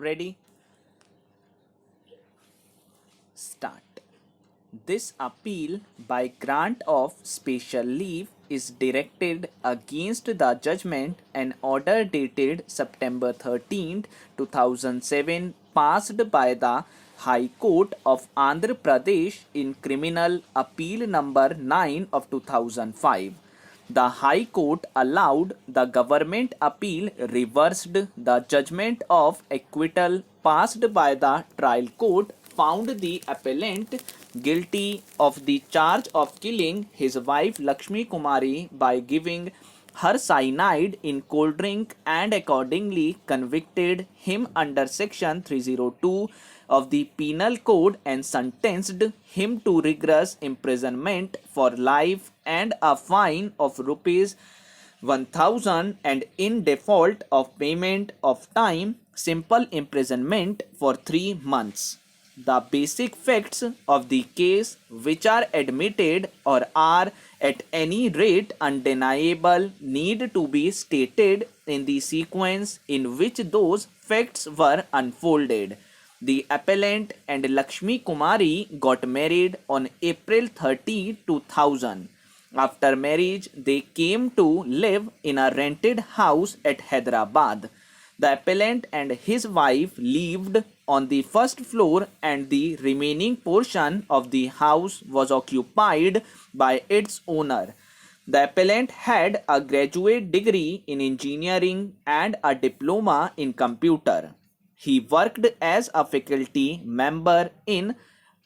ready? Start. This appeal by grant of special leave is directed against the judgment and order dated September 13, 2007 passed by the High Court of Andhra Pradesh in Criminal Appeal number 9 of 2005. The High Court allowed the government appeal, reversed the judgment of acquittal passed by the trial court, found the appellant guilty of the charge of killing his wife Lakshmi Kumari by giving her cyanide in cold drink, and accordingly convicted him under section 302 of the Penal Code and sentenced him to rigorous imprisonment for life and a fine of rupees 1000, and in default of payment of time, simple imprisonment for 3 months. The basic facts of the case, which are admitted or are at any rate undeniable, need to be stated in the sequence in which those facts were unfolded. The appellant and Lakshmi Kumari got married on April 30, 2000. After marriage, they came to live in a rented house at Hyderabad. The appellant and his wife lived on the first floor, and the remaining portion of the house was occupied by its owner. The appellant had a graduate degree in engineering and a diploma in computer. He worked as a faculty member in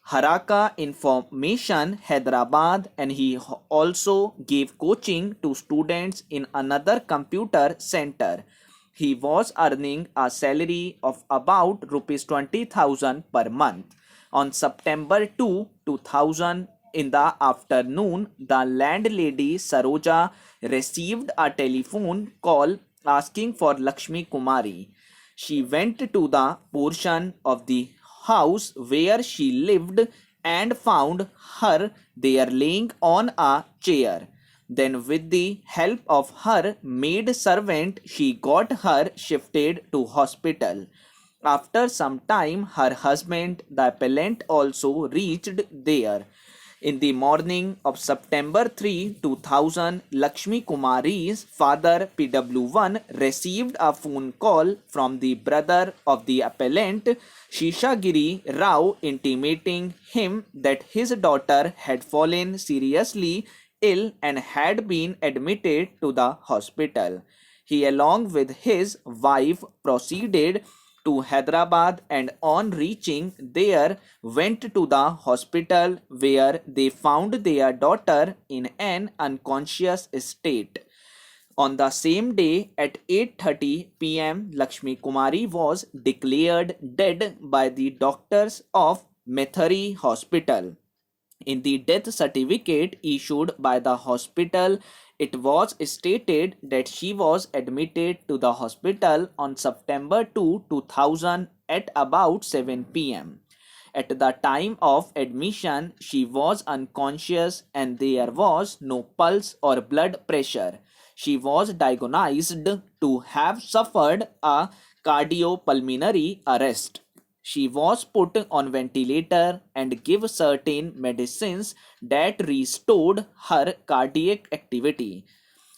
Haraka Information, Hyderabad, and he also gave coaching to students in another computer center. He was earning a salary of about rupees 20,000 per month. On September 2, 2000, in the afternoon, the landlady Saroja received a telephone call asking for Lakshmi Kumari. She went to the portion of the house where she lived and found her there laying on a chair. Then, with the help of her maid servant, she got her shifted to hospital. After some time, her husband, the appellant, also reached there. In the morning of September 3, 2000, Lakshmi Kumari's father PW1 received a phone call from the brother of the appellant, Sheshagiri Rao, intimating him that his daughter had fallen seriously ill and had been admitted to the hospital. He, along with his wife, proceeded to Hyderabad, and on reaching there went to the hospital where they found their daughter in an unconscious state. On the same day at 8:30 p.m., Lakshmi Kumari was declared dead by the doctors of Methari Hospital. In the death certificate issued by the hospital, it was stated that she was admitted to the hospital on September 2, 2000 at about 7 p.m. At the time of admission, she was unconscious and there was no pulse or blood pressure. She was diagnosed to have suffered a cardiopulmonary arrest. She was put on ventilator and given certain medicines that restored her cardiac activity.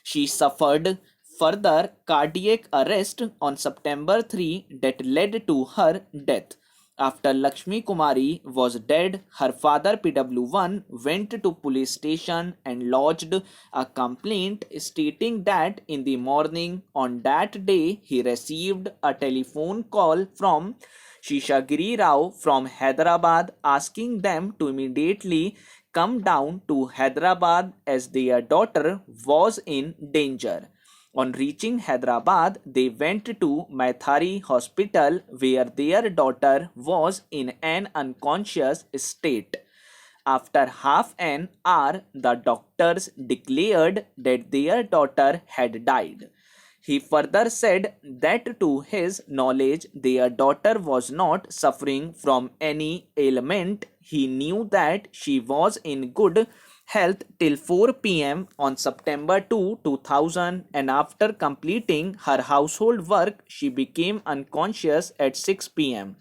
She suffered further cardiac arrest on September 3 that led to her death. After Lakshmi Kumari was dead, her father PW1 went to police station and lodged a complaint stating that in the morning on that day he received a telephone call from Sheshagiri Rao from Hyderabad asking them to immediately come down to Hyderabad as their daughter was in danger. On reaching Hyderabad, they went to Maithari Hospital where their daughter was in an unconscious state. After half an hour, the doctors declared that their daughter had died. He further said that to his knowledge, their daughter was not suffering from any ailment. He knew that she was in good health till 4 p.m. on September 2, 2000, and after completing her household work, she became unconscious at 6 p.m.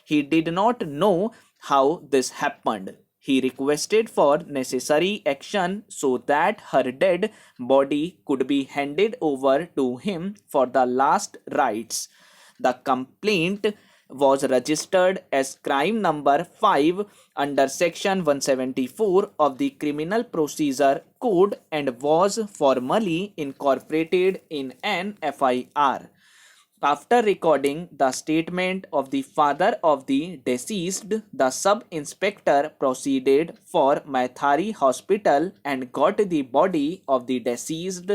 He did not know how this happened. He requested for necessary action so that her dead body could be handed over to him for the last rites. The complaint was registered as crime number 5 under section 174 of the Criminal Procedure Code and was formally incorporated in an FIR. After recording the statement of the father of the deceased, the sub-inspector proceeded for Maithari Hospital and got the body of the deceased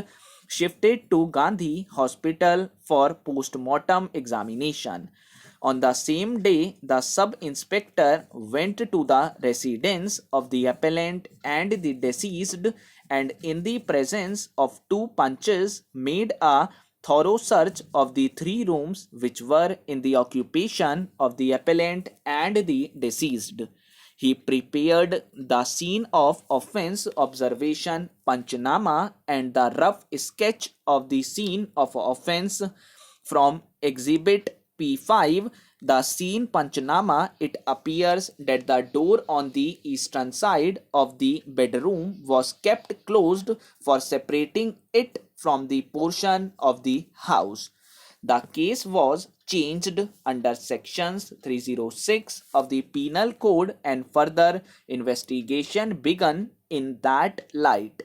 shifted to Gandhi Hospital for post-mortem examination. On the same day, the sub-inspector went to the residence of the appellant and the deceased and in the presence of two punches made a thorough search of the 3 rooms which were in the occupation of the appellant and the deceased. He prepared the scene of offense observation Panchnama and the rough sketch of the scene of offense from Exhibit P5. The scene Panchnama, it appears that the door on the eastern side of the bedroom was kept closed for separating it from the portion of the house. The case was changed under sections 306 of the Penal Code and further investigation begun in that light.